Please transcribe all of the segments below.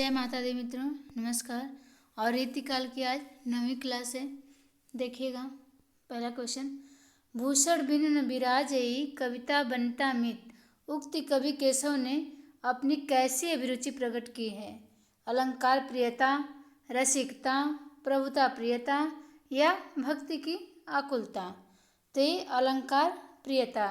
जय माता दी मित्रों, नमस्कार। और रीतिकाल की आज 9वीं क्लास है। देखिएगा पहला क्वेश्चन। भूषण बिनु न बिराजई कविता बनता मित, उक्ति कवि केशव ने अपनी कैसी अभिरुचि प्रकट की है? अलंकार प्रियता, रसिकता, प्रभुता प्रियता या भक्ति की आकुलता? तो ये अलंकार प्रियता।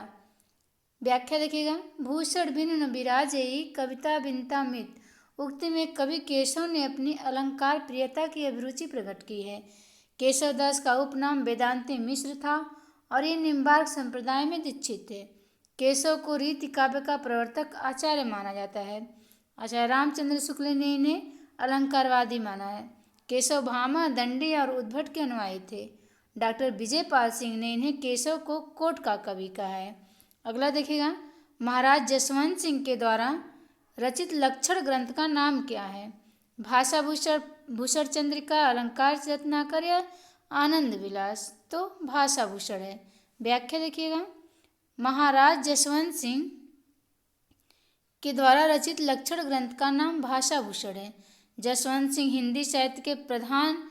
व्याख्या देखिएगा। भूषण बिनु न बिराजई कविता बिनता मित, उक्ति में कवि केशव ने अपनी अलंकार प्रियता की अभिरुचि प्रकट की है। केशवदास का उपनाम वेदांती मिश्र था और ये निम्बार्क संप्रदाय में दीक्षित थे। केशव को रीति काव्य का प्रवर्तक आचार्य माना जाता है। आचार्य रामचंद्र शुक्ल ने इन्हें अलंकारवादी माना है। केशव भामा, दंडी और उद्भट के अनुयायी थे। डॉक्टर विजयपाल सिंह ने इन्हें केशव को कोट का कवि कहा है। अगला देखिएगा। महाराज जसवंत सिंह के द्वारा रचित लक्षण ग्रंथ का नाम क्या है? भाषा भूषण चंद्रिका, अलंकार रत्नाकर या आनंद विलास? तो भाषा भूषण है। व्याख्या देखिएगा। महाराज जसवंत सिंह के द्वारा रचित लक्षण ग्रंथ का नाम भाषा भूषण है। जसवंत सिंह हिंदी साहित्य के प्रधान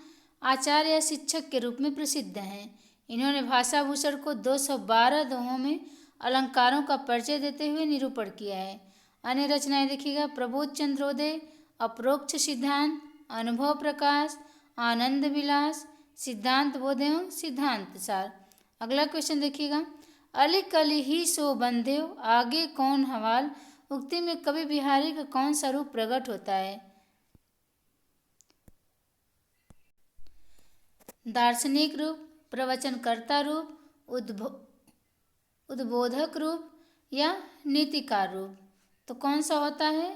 आचार्य या शिक्षक के रूप में प्रसिद्ध हैं। इन्होंने भाषा भूषण को 212 दोहों में अलंकारों का परिचय देते हुए निरूपण किया है। अन्य रचनाएं देखिएगा। प्रबोध चंद्रोदय, अपरोक्ष सिद्धांत, अनुभव प्रकाश, आनंद विलास, सिद्धांत बोध एवं सिद्धांत सार। अगला क्वेश्चन देखिएगा। अली कली ही सो बंध्यो आगे कौन हवाल, उक्ति में कवि बिहारी का कौन सा रूप प्रकट होता है? दार्शनिक रूप, प्रवचनकर्ता रूप, उद्बोधक रूप या नीतिकार रूप? तो कौन सा होता है?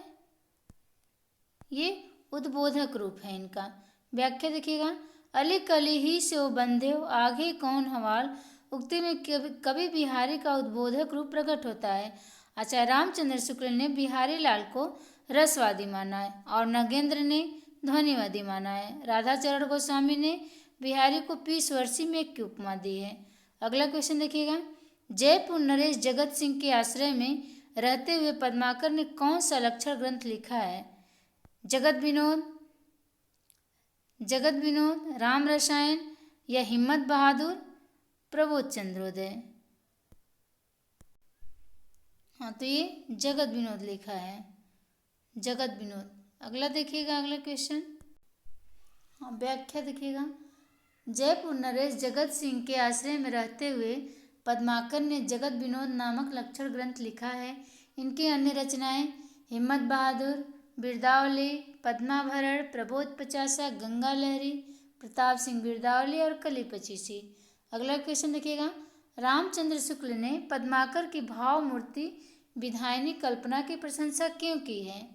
ये उद्बोधक रूप है इनका। व्याख्या देखिएगा। अली कली ही से बंध्यो आगे कौन हवाल, उक्ति में कवि बिहारी का उद्बोधक रूप प्रकट होता है। आचार्य रामचंद्र शुक्ल ने बिहारी लाल को रसवादी माना है और नगेंद्र ने ध्वनिवादी माना है। राधाचरण गोस्वामी ने बिहारी को 20 वर्षीय में की उपमा दी है। अगला क्वेश्चन देखिएगा। जयपुर नरेश जगत सिंह के आश्रय में रहते हुए पद्माकर ने कौन सा लक्षण ग्रंथ लिखा है? जगत विनोद, राम रसायन या हिम्मत बहादुर, प्रबोध चंद्रोदय? हाँ, तो ये जगत विनोद लिखा है। जगत विनोद। अगला देखिएगा। अगला क्वेश्चन। हाँ, व्याख्या देखिएगा। जयपुर नरेश जगत सिंह के आश्रय में रहते हुए पद्माकर ने जगत विनोद नामक लक्षण ग्रंथ लिखा है। इनकी अन्य रचनाएं हिम्मत बहादुर, बिरदावली, पद्माभरण, प्रबोध पचासा, गंगा लहरी, प्रताप सिंह बिरदावली और कली पचीसी। अगला क्वेश्चन देखिएगा। रामचंद्र शुक्ल ने पद्माकर की भाव मूर्ति विधायनी कल्पना की प्रशंसा क्यों की है?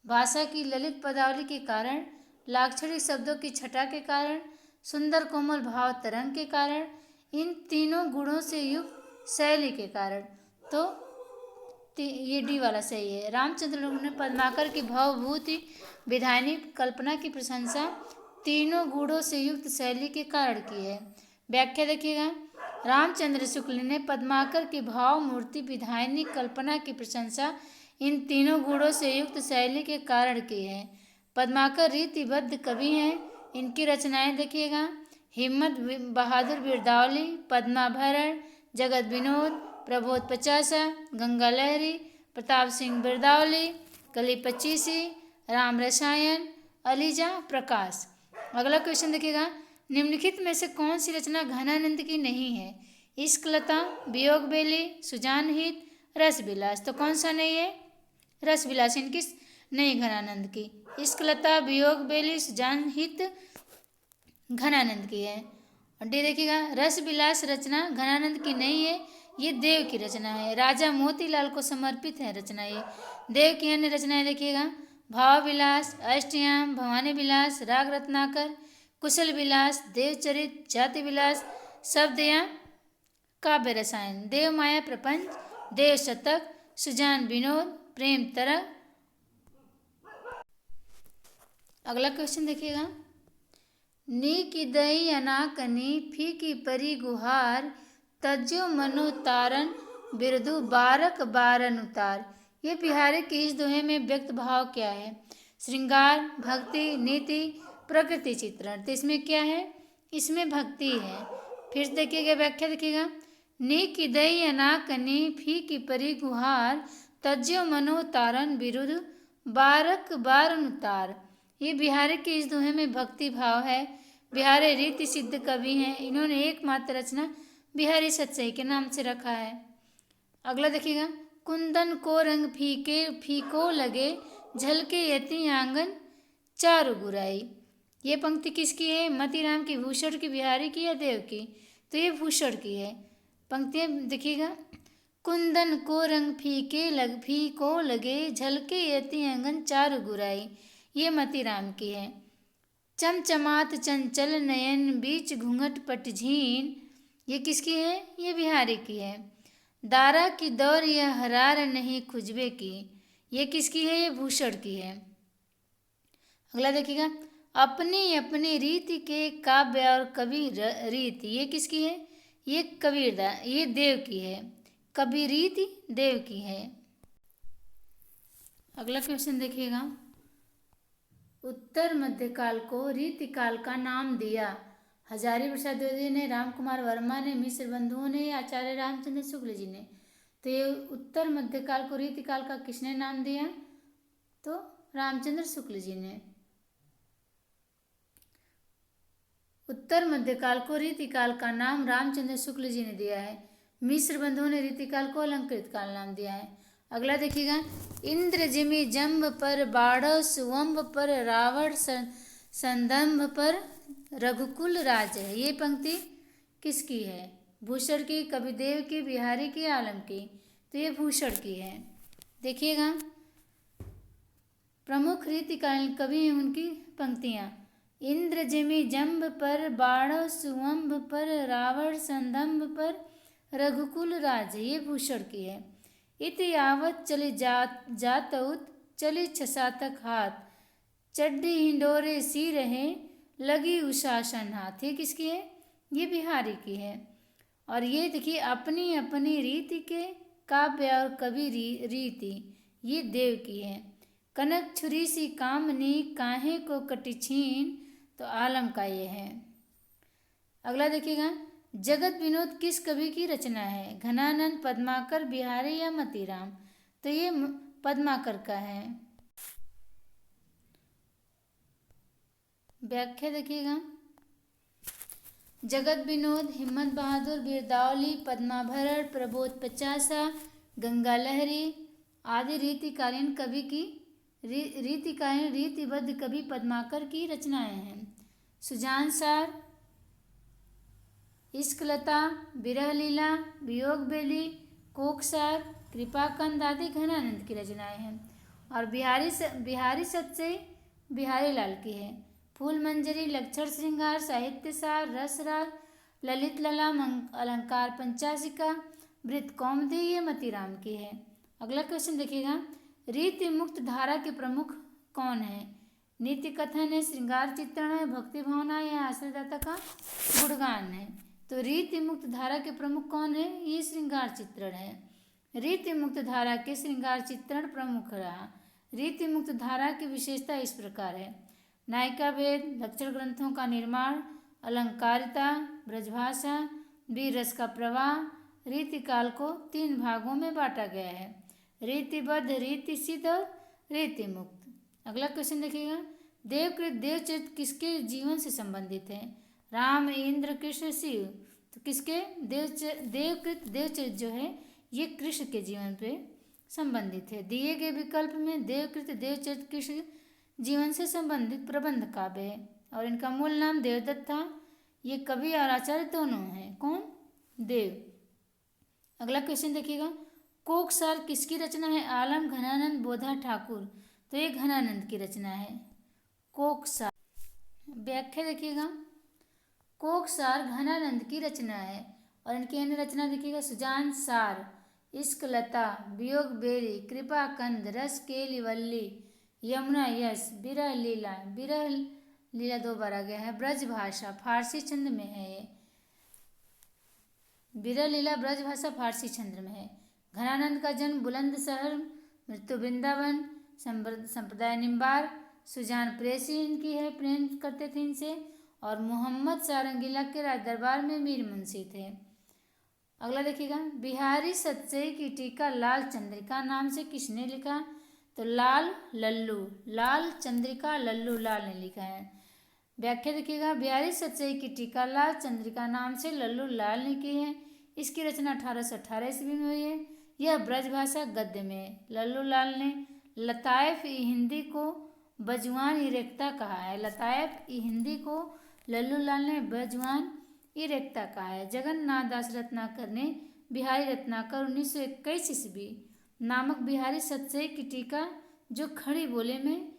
भाषा की ललित पदावली के कारण, लाक्षणिक शब्दों की छटा के कारण, सुंदर कोमल भाव तरंग के कारण, इन तीनों गुणों से युक्त शैली के कारण? तो ये डी वाला सही है। रामचंद्र ने पद्माकर की भावभूति विधायनी कल्पना की प्रशंसा तीनों गुणों से युक्त शैली के कारण की है। व्याख्या देखिएगा। रामचंद्र शुक्ल ने पद्माकर की भाव मूर्ति विधायनी कल्पना की प्रशंसा इन तीनों गुणों से युक्त शैली के कारण की है। पद्माकर रीतिबद्ध कवि हैं। इनकी रचनाएं देखिएगा। हिम्मत बहादुर बिरदावली, पद्माभरण, जगत विनोद, प्रबोध पचासा, गंगा लहरी, प्रताप सिंह बिरदावली, कली पचीसी, राम रसायन, अलीजा प्रकाश। अगला क्वेश्चन देखिएगा। निम्नलिखित में से कौन सी रचना घनानंद की नहीं है? इश्कलता, वियोग बेली, सुजान हित, रस विलास? तो कौन सा नहीं है? रस विलास इनकी नहीं घनानंद की। इश्कलता, वियोग बेली, सुजान हित घनानंद की है। और डी देखिएगा। रस विलास रचना घनानंद की नहीं है, ये देव की रचना है। राजा मोतीलाल को समर्पित है रचना ये। देव की अन्य रचनाएं देखिएगा। भाव विलास, अष्टयाम, भवानी विलास, राग रत्नाकर, कुशल विलास, देवचरित, जाति विलास, शब्द या काव्य रसायन, देव माया प्रपंच, देव शतक, सुजान विनोद, प्रेम तरंग। अगला क्वेश्चन देखिएगा। नी की दई अनाकनी फीकी परी गुहार, तज्जो मनो तारन बिरदु बारक बारन उतार। ये बिहारी की इस दोहे में व्यक्त भाव क्या है? श्रृंगार, भक्ति, नीति, प्रकृति चित्रण। तो इसमें क्या है? इसमें भक्ति है। फिर देखिएगा, व्याख्या देखिएगा। नी की दई अनाकनी फी की परी गुहार, तज्यो मनो तारन विरुद्ध बारक बारन उतार। ये बिहारी के इस दोहे में भक्ति भाव है। बिहारी रीति सिद्ध कवि हैं। इन्होंने एकमात्र रचना बिहारी सतसई के नाम से रखा है। अगला देखिएगा, कुंदन को रंग फीके फीको लगे, झलके यति आंगन चारु बुराई। ये पंक्ति किसकी है? मतीराम की, भूषण की, बिहारी की या देव की? तो ये भूषण की है। पंक्तियाँ देखिएगा, कुंदन को रंग फीको लगे, झलके यति आंगन चारु बुराई, ये मतीराम की है। चमचमात चंचल नयन बीच घूंघट पटझीन, ये किसकी है? ये बिहारी की है। दारा की दौर यह हरार नहीं खुजबे की, ये किसकी है? ये भूषण की है। अगला देखिएगा, अपनी अपनी रीति के काव्य और कवि रीति, ये किसकी है? ये कबीरदास, ये देव की है। कवि रीति देव की है। अगला क्वेश्चन देखिएगा, उत्तर मध्यकाल को रीतिकाल का नाम दिया। हजारी प्रसाद द्विवेदी ने, राम कुमार वर्मा ने, मिश्र बंधुओं ने, आचार्य रामचंद्र शुक्ल जी ने। तो ये उत्तर मध्यकाल को रीतिकाल का किसने नाम दिया? तो रामचंद्र शुक्ल जी ने। उत्तर मध्यकाल को रीतिकाल का नाम रामचंद्र शुक्ल जी ने दिया है। मिश्र बंधुओं ने रीतिकाल को अलंकृत काल नाम दिया है। अगला देखिएगा, इंद्र जिमि जम्ब पर बाढ़, सुवम्ब पर रावण, संदम्भ पर रघुकुल राज है। ये पंक्ति किसकी है? भूषण की, कविदेव की, बिहारी की, आलम की? तो ये भूषण की है। देखिएगा, प्रमुख रीतिकालीन कवि हैं उनकी पंक्तियाँ। इंद्र जिमि जम्ब पर बाढ़, सुवम्ब पर रावण, संदम्भ पर रघुकुल राज, ये भूषण की है। इत यावत चली जातउत, चली छसातक हाथ, चड्डी हिंडोरे सी रहे, लगी उशासन हाथ, ये किसकी है? ये बिहारी की है। और ये देखिए, अपनी अपनी रीति के काव्य और कवि रीति, ये देव की है। कनक छुरी सी कामनी, काहे को कटी छीन, तो आलम का ये है। अगला देखिएगा, जगत विनोद किस कवि की रचना है? घनानंद, पद्माकर, बिहारी या मतीराम? तो ये पद्माकर का है। व्याख्या देखिएगा, जगत विनोद, हिम्मत बहादुर, बिरदावली, पद्माभरण, प्रबोध पचासा, गंगा लहरी आदि रीतिकालीन कवि की रीतिकालीन रीतिबद्ध कवि पद्माकर की रचनाएं हैं। सुजान सार, इश्कलता, विरह लीला, वियोग बेली, कोकसार, कृपाकंद आदि घनानंद की रचनाएं हैं। और बिहारी सतसई बिहारी लाल की है। फूल मंजरी, लक्षण श्रृंगार, साहित्य सार, रसराग, ललित ललाम, अलंकार पंचाशिका, वृत्त कौमुदी, ये मतीराम की है। अगला क्वेश्चन देखिएगा, रीति मुक्त धारा के प्रमुख कौन है? नीति कथन है, श्रृंगार चित्रण है, भक्ति भावना या आश्रयदाता का गुणगान है? तो रीति मुक्त धारा के प्रमुख कौन है? ये श्रृंगार चित्रण है। रीति मुक्त धारा के श्रृंगार चित्रण प्रमुख रहा। रीति मुक्त धारा की विशेषता इस प्रकार है: नायिका भेद, लक्षण ग्रंथों का निर्माण, अलंकारिता, ब्रजभाषा, वीर रस का प्रवाह। रीतिकाल को 3 भागों में बांटा गया है: रीतिबद्ध, रीति सिद्ध और रीति मुक्त। अगला क्वेश्चन देखिएगा, देवकृत देवचरित किसके जीवन से संबंधित है? राम, इंद्र, कृष्ण, शिव? तो किसके? देवकृत देवचरित जो है ये कृष्ण के जीवन पे संबंधित है। दिए गए विकल्प में देवकृत देवचरित कृष्ण जीवन से संबंधित प्रबंध काव्य है और इनका मूल नाम देवदत्त था। ये कवि और आचार्य दोनों हैं। कौन? देव। अगला क्वेश्चन देखिएगा, कोकसार किसकी रचना है? आलम, घनानंद, बोधा, ठाकुर? तो ये घनानंद की रचना है कोकसार। व्याख्या देखिएगा, कोकसार घनानंद की रचना है और इनकी अन्य रचना देखिएगा, सुजान सार, इश्कलता, वियोग बेरी, कृपाकंद, रस केली वल्ली, यमुना यश, विरह लीला। विरह लीला 2 बार आ गया है। ब्रजभाषा फारसी छंद में है ये। विरह लीला ब्रजभाषा फारसी छंद में है। घनानंद का जन्म बुलंदशहर, मृत्यु वृंदावन, संप्रदाय निम्बार, सुजान प्रेसी इनकी है, प्रेम करते थे इनसे। और मोहम्मद सारंगीला के राज दरबार में मीर मुंशी थे। अगला देखिएगा, बिहारी सच्चे की टीका लाल चंद्रिका नाम से किसने लिखा? तो लाल चंद्रिका लल्लू लाल ने लिखा है। व्याख्या देखिएगा, बिहारी सच्चाई की टीका लाल चंद्रिका नाम से लल्लू लाल ने की है। इसकी रचना 1818 ईस्वी में हुई है। यह ब्रजभाषा गद्य में है। लल्लू लाल ने लताइफ ई हिंदी को बजवान ई रेख्ता कहा है। लताइफ ई हिंदी को लल्लू लाल ने बजवान ई रेख्ता कहा है। जगन्नाथ दास रत्नाकर ने बिहारी रत्नाकर 1921 ईस्वी नामक बिहारी सच्चाई की टीका जो खड़ी बोली में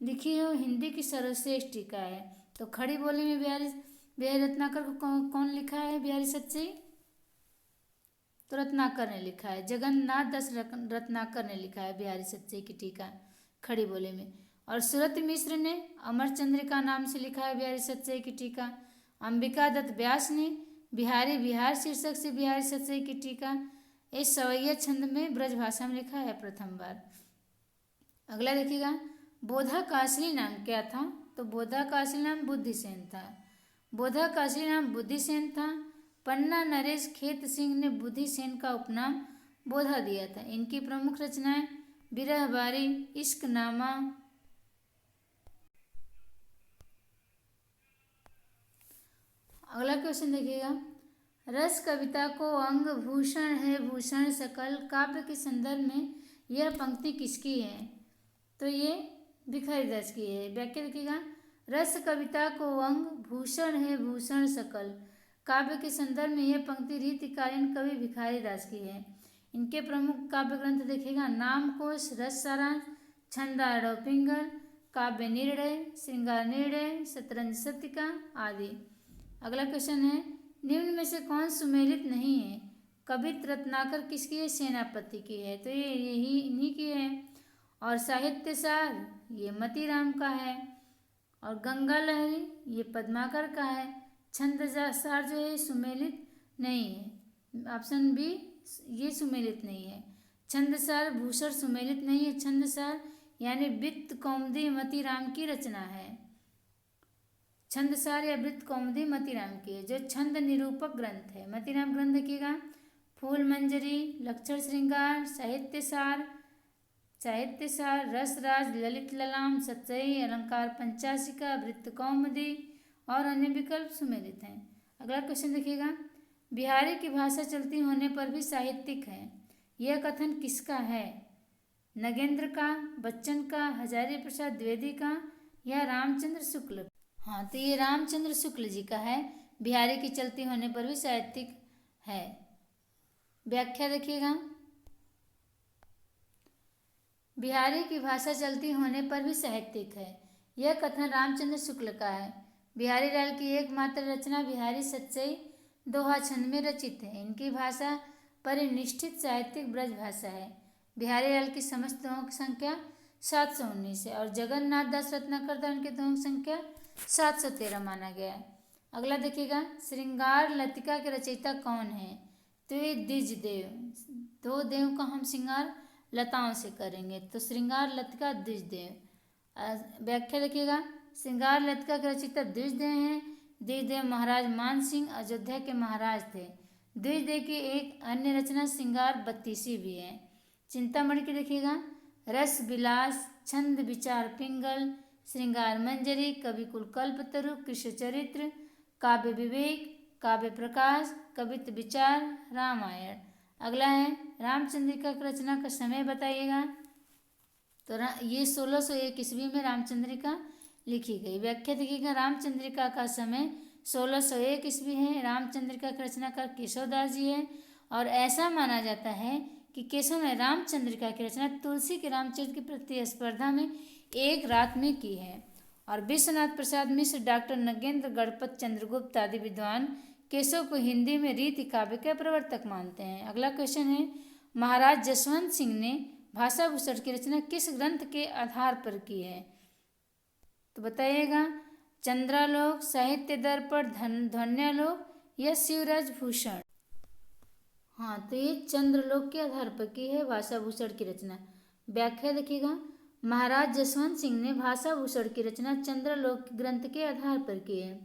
लिखी है, हिंदी की सर्वश्रेष्ठ टीका है। तो खड़ी बोली में बिहारी रत्नाकर को कौन लिखा है बिहारी सच्चाई? तो रत्नाकर ने लिखा है। जगन्नाथ दास रत्नाकर ने लिखा है बिहारी सच्चाई की टीका खड़ी बोली में। और सूरत मिश्र ने अमर चंद्रिका नाम से लिखा है बिहारी सच्चाई की टीका। अंबिका दत्त व्यास ने बिहार शीर्षक से बिहारी सच्चाई की टीका इस सवैया छंद में ब्रजभाषा में लिखा है प्रथम बार। अगला देखिएगा, बोधा का असली नाम क्या था? तो बोधा का असली नाम बुद्धिसेन था। बोधा का असली नाम बुद्धिसेन था। पन्ना नरेश खेत सिंह ने बुद्धिसेन का उपनाम बोधा दिया था। इनकी प्रमुख रचनाएं बिरहबारी, इश्कनामा। अगला क्वेश्चन देखिएगा, रस कविता को अंग भूषण है भूषण सकल काव्य के संदर्भ में यह पंक्ति किसकी है? तो ये भिखारीदास की है। व्याख्या देखिएगा, रस कविता को अंग भूषण है भूषण सकल काव्य के संदर्भ में यह पंक्ति रीतिकालीन कवि भिखारीदास की है। इनके प्रमुख काव्य ग्रंथ देखिएगा, नामकोश, रस सारांश, छंदाढ़व पिंगल, काव्य निर्णय, श्रृंगार निर्णय, शतरंज शतिका आदि। अगला क्वेश्चन है, निम्न में से कौन सुमेलित नहीं है? कवित रत्नाकर किसकी है? सेनापति की है। तो ये यही इन्हीं की है। और साहित्य सार ये मतीराम का है। और गंगा लहरी ये पद्माकर का है। छंद सार जो है सुमेलित नहीं है। ऑप्शन बी ये सुमेलित नहीं है। छंदसार भूषण सुमेलित नहीं है। छंदसार यानी वृत्त कौमुदी मतीराम की रचना है। छंदसार या वृत्त कौमुदी मतीराम की है, जो छंद निरूपक ग्रंथ है। मतीराम ग्रंथ देखिएगा, फूल मंजरी, लक्षण श्रृंगार, साहित्यसार, रसराज, ललित ललाम, सच्चई, अलंकार पंचाशिका, वृत्त कौमुदी और अन्य विकल्प सुमेलित हैं। अगला क्वेश्चन देखिएगा, बिहारी की भाषा चलती होने पर भी साहित्यिक है, यह कथन किसका है? नगेंद्र का, बच्चन का, हजारी प्रसाद द्विवेदी का या रामचंद्र शुक्ल? हाँ, तो ये रामचंद्र शुक्ल जी का है। बिहारी की चलती होने पर भी साहित्यिक है। व्याख्या देखिएगा, बिहारी की भाषा चलती होने पर भी साहित्यिक है, यह कथन रामचंद्र शुक्ल का है। बिहारी लाल की एकमात्र रचना बिहारी सच्चाई दोहा छंद में रचित है। इनकी भाषा परिनिष्ठित साहित्यिक ब्रज भाषा है। बिहारी लाल की समस्त दोहों की संख्या 719 है और जगन्नाथ दास रत्नाकर द्वारा इनके दोहों की संख्या 713 माना गया है। अगला देखिएगा, श्रृंगार लतिका के रचयिता कौन है? तो ये द्विजदेव। दो देव का हम श्रृंगार लताओं से करेंगे, तो श्रृंगार लतिका द्विजदेव। व्याख्या देखिएगा, श्रृंगार लतिका के रचयिता द्विजदेव हैं। द्विजदेव महाराज मान सिंह अयोध्या के महाराज थे। द्विजदेव की एक अन्य रचना श्रृंगार बत्तीसी भी है। चिंतामणि की देखिएगा, रस विलास, छंद विचार पिंगल, श्रृंगार मंजरी, कविकुल कल्पतरु, कृष्ण चरित्र, काव्य विवेक, काव्य प्रकाश, कवित्व विचार, रामायण। अगला है, रामचंद्रिका की रचना का समय बताइएगा। तो ये 1601 ईस्वी में रामचंद्रिका लिखी गई। व्याख्या देखिएगा, रामचंद्रिका का समय 1601 ईस्वी है। रामचंद्रिका की रचनाकार केशवदास जी है और ऐसा माना जाता है कि केशव ने रामचंद्रिका की रचना तुलसी के रामचरित की प्रतिस्पर्धा में एक रात में की है। और विश्वनाथ प्रसाद मिश्र, डॉक्टर नगेंद्र, गणपत चंद्रगुप्त आदि विद्वान केशव को हिंदी में रीति काव्य के प्रवर्तक मानते हैं। अगला क्वेश्चन है, महाराज जसवंत सिंह ने भाषा भूषण की रचना किस ग्रंथ के आधार पर की है? तो बताइएगा, चंद्रालोक, साहित्य दर्पण, ध्वन्यालोक या शिवराज भूषण? हाँ, तो ये चंद्रलोक के आधार पर की है भाषा भूषण की रचना। व्याख्या देखिएगा, महाराज जसवंत सिंह ने भाषा भूषण की रचना चंद्रलोक ग्रंथ के आधार पर की है।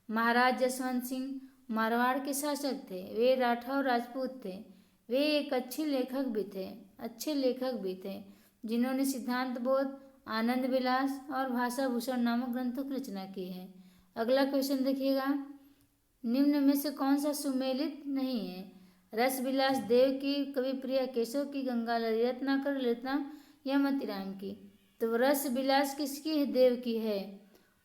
महाराज जसवंत सिंह मारवाड़ के शासक थे। वे राठौर राजपूत थे। वे एक अच्छे लेखक भी थे जिन्होंने सिद्धांत बोध, आनंद विलास और भाषा भूषण नामक ग्रंथों की रचना की है। अगला क्वेश्चन देखिएगा, निम्न में से कौन सा सुमेलित नहीं है? रस विलास देव की, कवि प्रिया केशव की, गंगा लहरी रत्नाकर ललिता या मतीराम की? तो रस विलास किसकी है? देव की है।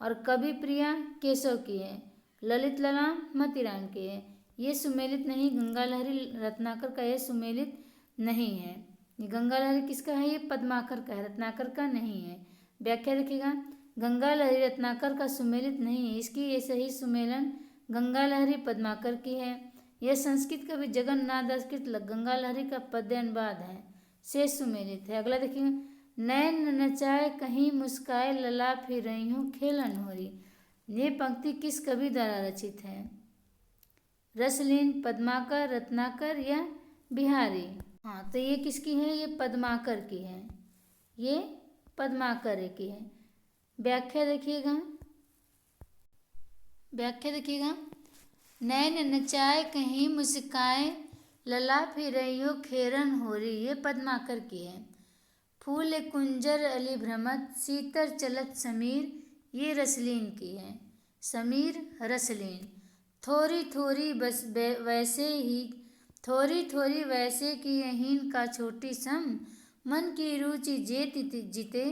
और कवि प्रिया केशव की है। ललित लला मतीराम की है। ये सुमेलित नहीं, गंगा लहरी रत्नाकर का ये सुमेलित नहीं है। ये गंगा लहरी किसका है? ये पद्माकर का है, रत्नाकर का नहीं है। व्याख्या देखिएगा, गंगा लहरी रत्नाकर का सुमेलित नहीं है। इसकी ये सही सुमेलन गंगा लहरी पद्माकर की है। यह संस्कृत कवि जगन्नाथ दास कृत गंगा लहरी का पद्य अनुवाद है, से सुमेलित है। अगला देखिए, नैन नचाए कहीं मुस्काए लला फिर रही हूँ खेलन हो रही। ये पंक्ति किस कवि द्वारा रचित है? रसलीन, पद्माकर, रत्नाकर या बिहारी? हाँ, तो ये किसकी है? ये पद्माकर की है। ये पद्माकर की है। व्याख्या देखिएगा, नैन नचाए कहीं मुस्काए लला फिर रही हो खेरन हो रही, ये पद्माकर की है। फूल कुंजर अली भ्रमत सीतर चलत समीर, ये रसलीन की है। समीर रसलीन। थोड़ी थोड़ी बस वैसे की यहीन का छोटी सम, मन की रुचि जे जिते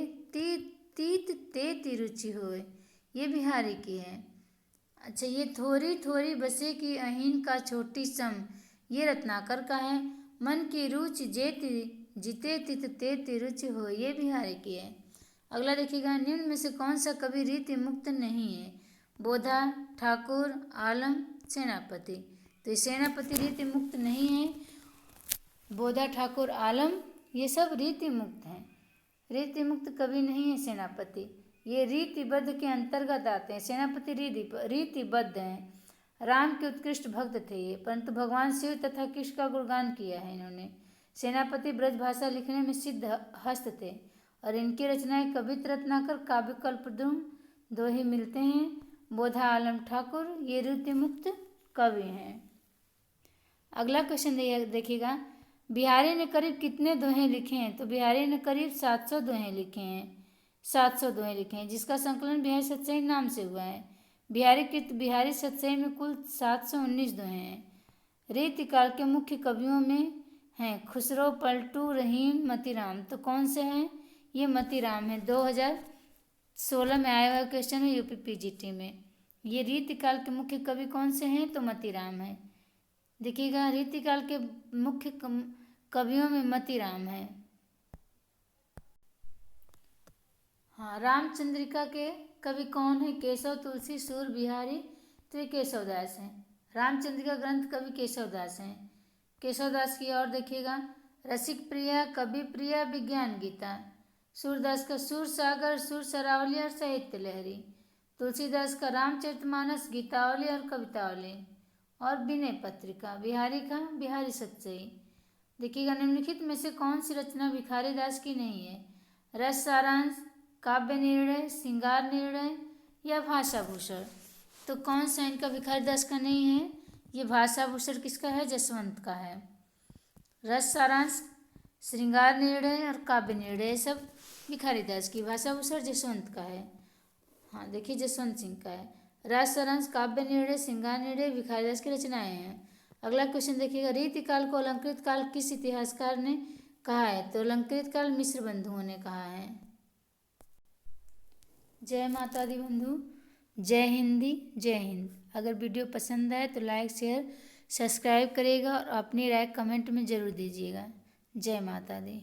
तीत ते रुचि होए, ये बिहारी की है। अच्छा, ये थोड़ी थोड़ी बसे की अहीन का छोटी सम, ये रत्नाकर का है। मन की रुचि जिते तित ते रुचि हो, ये बिहारी की है। अगला देखिएगा, निम्न में से कौन सा कवि रीति मुक्त नहीं है? बोधा, ठाकुर, आलम, सेनापति? तो ये सेनापति रीति मुक्त नहीं है। बोधा, ठाकुर, आलम ये सब रीति मुक्त हैं। रीति मुक्त कवि नहीं है सेनापति। ये रीतिबद्ध के अंतर्गत आते हैं। सेनापति रीतिबद्ध हैं। राम के उत्कृष्ट भक्त थे ये, परंतु भगवान शिव तथा कृष्ण का गुणगान किया है इन्होंने। सेनापति ब्रज भाषा लिखने में सिद्ध हस्त थे और इनकी रचनाएं कवित्र रत्नाकर, काव्य कल्पद्रुम दोहे मिलते हैं। बोधा, आलम, ठाकुर ये रीति मुक्त कवि हैं। अगला क्वेश्चन देखिएगा, बिहारी ने करीब कितने दोहे लिखे हैं? तो बिहारी ने करीब 700 दोहे लिखे हैं। 700 दोहे लिखे हैं, जिसका संकलन बिहारी सतसई नाम से हुआ है। बिहारी सतसई में कुल 719 दोहे हैं। रीतिकाल के मुख्य कवियों में हैं खुसरो, पलटू, रहीम, मतीराम। तो कौन से हैं? ये मतीराम है। 2016 में आया हुआ क्वेश्चन है यूपी पीजीटी में। ये रीतिकाल के मुख्य कवि कौन से हैं? तो मतीराम है। देखिएगा, रीतिकाल के मुख्य कवियों में मतीराम है। हाँ, रामचंद्रिका के कवि कौन है? केशव, तुलसी, सूर, बिहारी। तो ये केशवदास हैं। रामचंद्रिका ग्रंथ कवि केशवदास हैं। केशवदास की और देखिएगा, रसिक प्रिया, कवि प्रिया, विज्ञान गीता। सूरदास का सूर सागर, सूर सरावली और साहित्य लहरी। तुलसीदास का रामचरितमानस, गीतावली और कवितावली और विनय पत्रिका। बिहारी का बिहारी सतसई। देखिएगा, निम्नलिखित में से कौन सी रचना भिखारी दास की नहीं है? रस सारांश, काव्य निर्णय, श्रृंगार निर्णय या भाषा भूषण? तो कौन सा इनका भिखारी दास का नहीं है? ये भाषा भूषण किसका है? जसवंत का है। रस सारांश, श्रृंगार निर्णय और काव्य निर्णय सब भिखारी दास की। भाषा भूषण जसवंत का है। हाँ, देखिए जसवंत सिंह का है। रस सारांश, काव्य निर्णय, श्रृंगार निर्णय भिखारी दास की रचनाएं हैं। अगला क्वेश्चन देखिएगा, रीतिकाल को अलंकृत काल किस इतिहासकार ने कहा है? तो अलंकृत काल मिश्र बंधुओं ने कहा है। जय माता दी बंधु, जय हिंदी, जय हिंद। अगर वीडियो पसंद आए तो लाइक, शेयर, सब्सक्राइब करिएगा और अपनी राय कमेंट में ज़रूर दीजिएगा। जय माता दी।